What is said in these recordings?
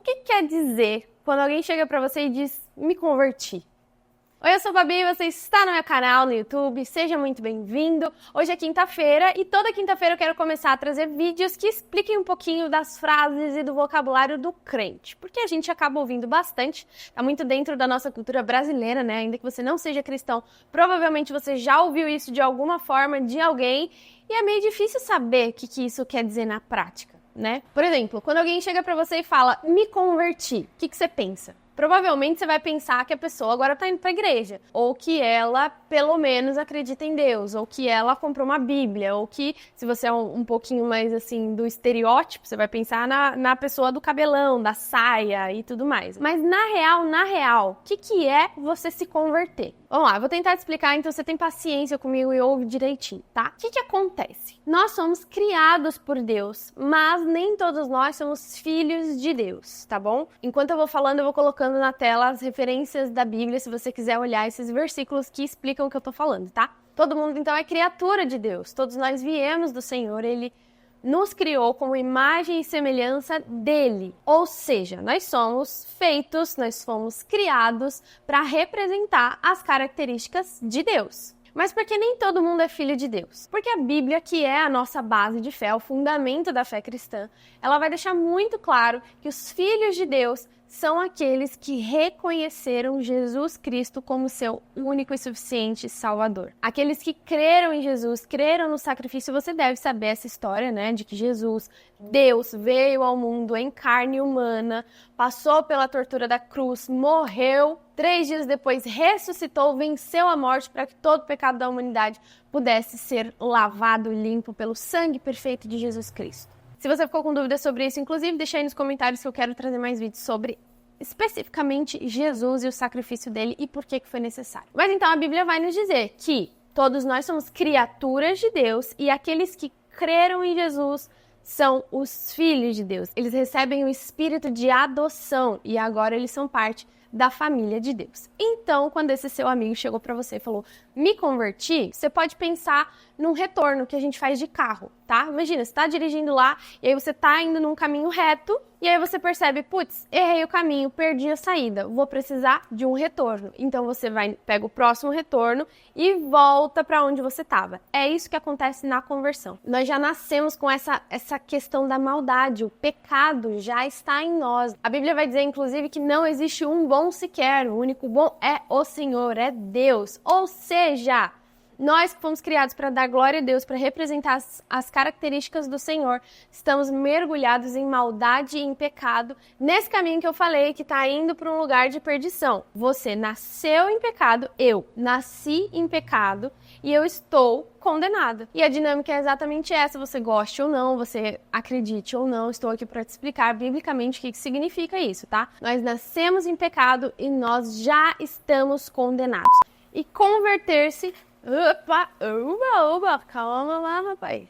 que quer dizer quando alguém chega pra você e diz, me converti? Oi, eu sou a Babi e você está no meu canal no YouTube, seja muito bem-vindo. Hoje é quinta-feira e toda quinta-feira eu quero começar a trazer vídeos que expliquem um pouquinho das frases e do vocabulário do crente, porque a gente acaba ouvindo bastante, tá muito dentro da nossa cultura brasileira, né? Ainda que você não seja cristão, provavelmente você já ouviu isso de alguma forma de alguém e é meio difícil saber o que isso quer dizer na prática, né? Por exemplo, quando alguém chega pra você e fala, me converti, o que você pensa? Provavelmente você vai pensar que a pessoa agora está indo para a igreja, ou que ela, pelo menos, acredita em Deus, ou que ela comprou uma Bíblia, ou que, se você é um pouquinho mais, assim, do estereótipo, você vai pensar na pessoa do cabelão, da saia e tudo mais. Mas, na real, o que é você se converter? Vamos lá, eu vou tentar te explicar, então você tem paciência comigo e ouve direitinho, tá? O que acontece? Nós somos criados por Deus, mas nem todos nós somos filhos de Deus, tá bom? Enquanto eu vou falando, eu vou colocando na tela as referências da Bíblia, se você quiser olhar esses versículos que explicam o que eu tô falando, tá? Todo mundo, então, é criatura de Deus. Todos nós viemos do Senhor, Ele nos criou como imagem e semelhança dele. Ou seja, nós somos feitos, nós fomos criados para representar as características de Deus. Mas por que nem todo mundo é filho de Deus? Porque a Bíblia, que é a nossa base de fé, o fundamento da fé cristã, ela vai deixar muito claro que os filhos de Deus são aqueles que reconheceram Jesus Cristo como seu único e suficiente Salvador. Aqueles que creram em Jesus, creram no sacrifício. Você deve saber essa história, né? De que Jesus, Deus, veio ao mundo em carne humana, passou pela tortura da cruz, morreu, 3 dias depois ressuscitou, venceu a morte para que todo o pecado da humanidade pudesse ser lavado limpo pelo sangue perfeito de Jesus Cristo. Se você ficou com dúvidas sobre isso, inclusive, deixa aí nos comentários que eu quero trazer mais vídeos sobre especificamente Jesus e o sacrifício dele e por que foi necessário. Mas então a Bíblia vai nos dizer que todos nós somos criaturas de Deus e aqueles que creram em Jesus são os filhos de Deus. Eles recebem o espírito de adoção e agora eles são parte da família de Deus. Então, quando esse seu amigo chegou para você e falou, me converti, você pode pensar num retorno que a gente faz de carro, tá? Imagina, você tá dirigindo lá e aí você tá indo num caminho reto e aí você percebe, putz, errei o caminho, perdi a saída, vou precisar de um retorno. Então você pega o próximo retorno e volta para onde você estava. É isso que acontece na conversão. Nós já nascemos com essa questão da maldade, o pecado já está em nós. A Bíblia vai dizer, inclusive, que não existe um bom sequer, o único bom é o Senhor, é Deus. Ou seja, nós que fomos criados para dar glória a Deus, para representar as características do Senhor, estamos mergulhados em maldade e em pecado, nesse caminho que eu falei, que está indo para um lugar de perdição. Você nasceu em pecado, eu nasci em pecado e eu estou condenada. E a dinâmica é exatamente essa, você goste ou não, você acredite ou não, estou aqui para te explicar biblicamente o que significa isso, tá? Nós nascemos em pecado e nós já estamos condenados. E converter-se... Opa, calma lá, rapaz.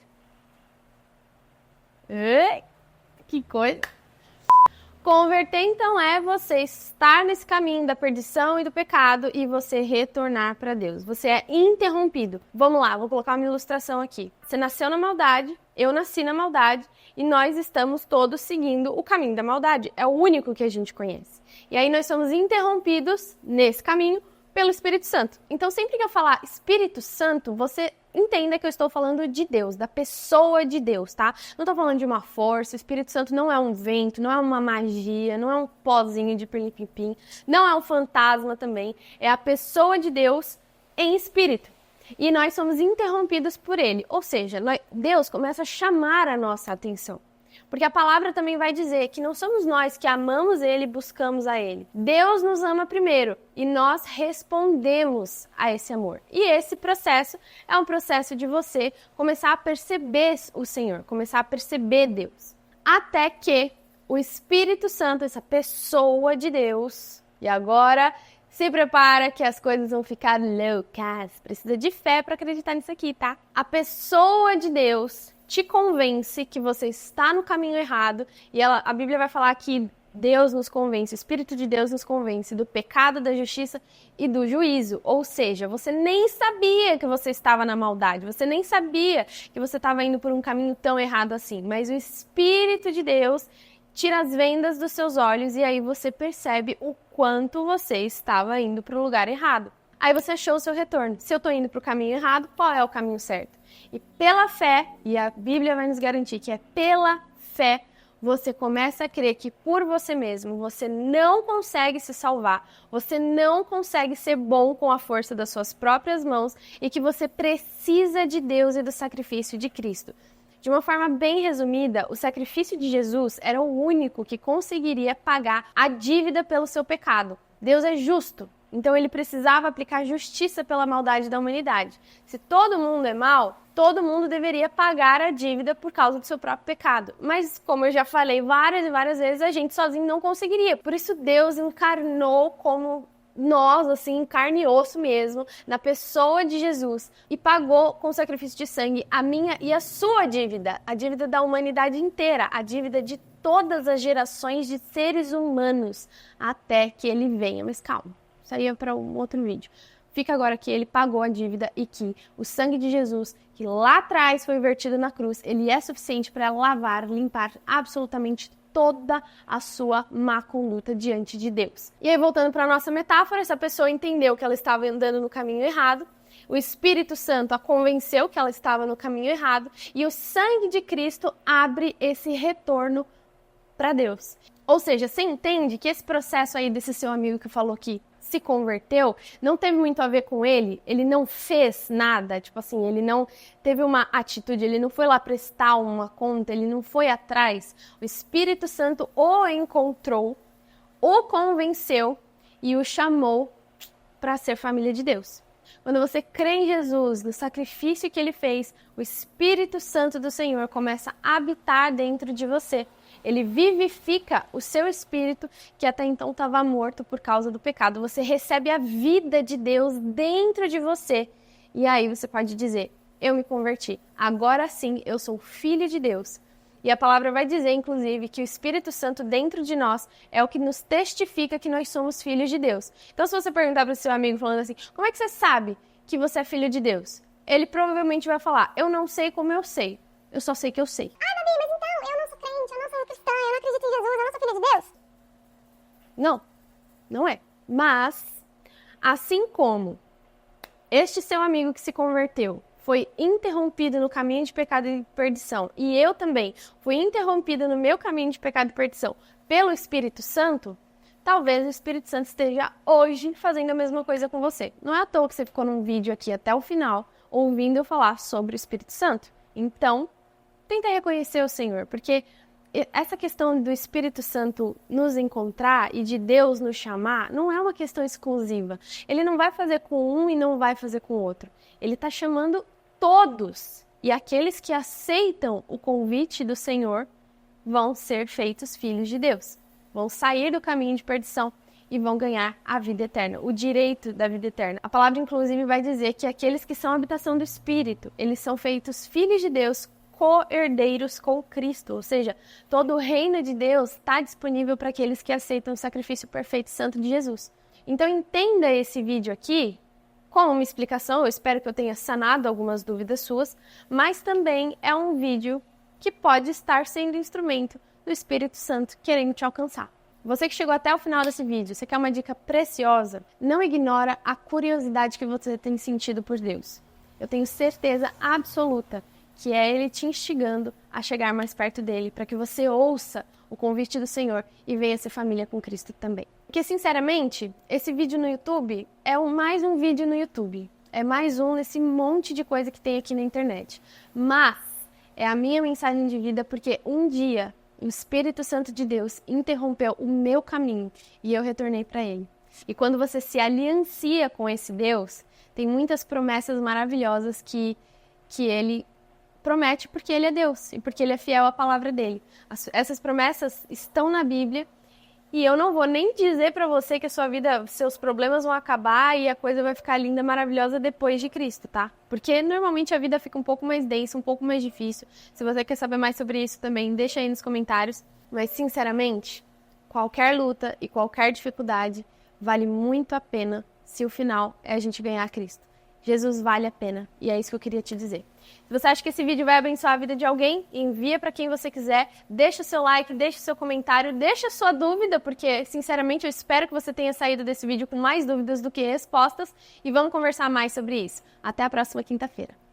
Que coisa. Converter, então, é você estar nesse caminho da perdição e do pecado e você retornar para Deus. Você é interrompido. Vamos lá, vou colocar uma ilustração aqui. Você nasceu na maldade, eu nasci na maldade e nós estamos todos seguindo o caminho da maldade. É o único que a gente conhece. E aí nós somos interrompidos nesse caminho pelo Espírito Santo. Então, sempre que eu falar Espírito Santo, você entenda que eu estou falando de Deus, da pessoa de Deus, tá? Não estou falando de uma força, o Espírito Santo não é um vento, não é uma magia, não é um pozinho de pirlim-pim-pim, não é um fantasma também, é a pessoa de Deus em espírito. E nós somos interrompidos por ele, ou seja, Deus começa a chamar a nossa atenção. Porque a palavra também vai dizer que não somos nós que amamos Ele e buscamos a Ele. Deus nos ama primeiro e nós respondemos a esse amor. E esse processo é um processo de você começar a perceber o Senhor, começar a perceber Deus. Até que o Espírito Santo, essa pessoa de Deus, e agora se prepara que as coisas vão ficar loucas. Precisa de fé para acreditar nisso aqui, tá? A pessoa de Deus te convence que você está no caminho errado e a Bíblia vai falar que Deus nos convence, o Espírito de Deus nos convence do pecado, da justiça e do juízo. Ou seja, você nem sabia que você estava na maldade, você nem sabia que você estava indo por um caminho tão errado assim, mas o Espírito de Deus tira as vendas dos seus olhos e aí você percebe o quanto você estava indo para o lugar errado. Aí você achou o seu retorno. Se eu estou indo para o caminho errado, qual é o caminho certo? E pela fé, e a Bíblia vai nos garantir que é pela fé, você começa a crer que por você mesmo você não consegue se salvar, você não consegue ser bom com a força das suas próprias mãos e que você precisa de Deus e do sacrifício de Cristo. De uma forma bem resumida, o sacrifício de Jesus era o único que conseguiria pagar a dívida pelo seu pecado. Deus é justo, então ele precisava aplicar justiça pela maldade da humanidade. Se todo mundo é mau, todo mundo deveria pagar a dívida por causa do seu próprio pecado. Mas, como eu já falei várias e várias vezes, a gente sozinho não conseguiria. Por isso Deus encarnou como nós, assim, carne e osso mesmo, na pessoa de Jesus, e pagou com sacrifício de sangue a minha e a sua dívida, a dívida da humanidade inteira, a dívida de todas as gerações de seres humanos, até que ele venha. Mas calma, isso aí é para um outro vídeo. Fica agora que ele pagou a dívida e que o sangue de Jesus, que lá atrás foi vertido na cruz, ele é suficiente para lavar, limpar absolutamente toda a sua má conduta diante de Deus. E aí, voltando para a nossa metáfora, essa pessoa entendeu que ela estava andando no caminho errado, o Espírito Santo a convenceu que ela estava no caminho errado e o sangue de Cristo abre esse retorno para Deus. Ou seja, você entende que esse processo aí desse seu amigo que falou que se converteu, não teve muito a ver com ele não fez nada, tipo assim, ele não teve uma atitude, ele não foi lá prestar uma conta, ele não foi atrás. O Espírito Santo o encontrou, o convenceu e o chamou para ser família de Deus. Quando você crê em Jesus, no sacrifício que ele fez, o Espírito Santo do Senhor começa a habitar dentro de você. Ele vivifica o seu espírito, que até então estava morto por causa do pecado. Você recebe a vida de Deus dentro de você. E aí você pode dizer, eu me converti. Agora sim, eu sou filho de Deus. E a palavra vai dizer, inclusive, que o Espírito Santo dentro de nós é o que nos testifica que nós somos filhos de Deus. Então, se você perguntar para o seu amigo falando assim, como é que você sabe que você é filho de Deus? Ele provavelmente vai falar, eu não sei como eu sei. Eu só sei que eu sei. Ah, Babi, mas então, eu não sou crente, eu não sou cristã, eu não acredito em Jesus, eu não sou filha de Deus? Não, não é. Mas, assim como este seu amigo que se converteu foi interrompido no caminho de pecado e perdição, e eu também fui interrompida no meu caminho de pecado e perdição pelo Espírito Santo, talvez o Espírito Santo esteja hoje fazendo a mesma coisa com você. Não é à toa que você ficou num vídeo aqui até o final, ouvindo eu falar sobre o Espírito Santo. Então, tenta reconhecer o Senhor, porque essa questão do Espírito Santo nos encontrar e de Deus nos chamar não é uma questão exclusiva. Ele não vai fazer com um e não vai fazer com o outro. Ele está chamando todos. E aqueles que aceitam o convite do Senhor vão ser feitos filhos de Deus. Vão sair do caminho de perdição e vão ganhar a vida eterna, o direito da vida eterna. A palavra, inclusive, vai dizer que aqueles que são a habitação do Espírito, eles são feitos filhos de Deus, co-herdeiros com Cristo, ou seja, todo o reino de Deus está disponível para aqueles que aceitam o sacrifício perfeito e santo de Jesus. Então entenda esse vídeo aqui como uma explicação, eu espero que eu tenha sanado algumas dúvidas suas, mas também é um vídeo que pode estar sendo instrumento do Espírito Santo querendo te alcançar. Você que chegou até o final desse vídeo, você quer uma dica preciosa? Não ignora a curiosidade que você tem sentido por Deus. Eu tenho certeza absoluta que é Ele te instigando a chegar mais perto dEle, para que você ouça o convite do Senhor e venha ser família com Cristo também. Porque, sinceramente, esse vídeo no YouTube é mais um vídeo no YouTube. É mais um nesse monte de coisa que tem aqui na internet. Mas é a minha mensagem de vida, porque um dia o Espírito Santo de Deus interrompeu o meu caminho e eu retornei para Ele. E quando você se aliancia com esse Deus, tem muitas promessas maravilhosas que Ele promete porque Ele é Deus e porque Ele é fiel à palavra dEle. Essas promessas estão na Bíblia e eu não vou nem dizer para você que a sua vida, seus problemas vão acabar e a coisa vai ficar linda, maravilhosa depois de Cristo, tá? Porque normalmente a vida fica um pouco mais densa, um pouco mais difícil. Se você quer saber mais sobre isso também, deixa aí nos comentários. Mas, sinceramente, qualquer luta e qualquer dificuldade vale muito a pena se o final é a gente ganhar Cristo. Jesus vale a pena. E é isso que eu queria te dizer. Se você acha que esse vídeo vai abençoar a vida de alguém, envia para quem você quiser, deixa o seu like, deixa o seu comentário, deixa a sua dúvida, porque, sinceramente, eu espero que você tenha saído desse vídeo com mais dúvidas do que respostas, e vamos conversar mais sobre isso. Até a próxima quinta-feira.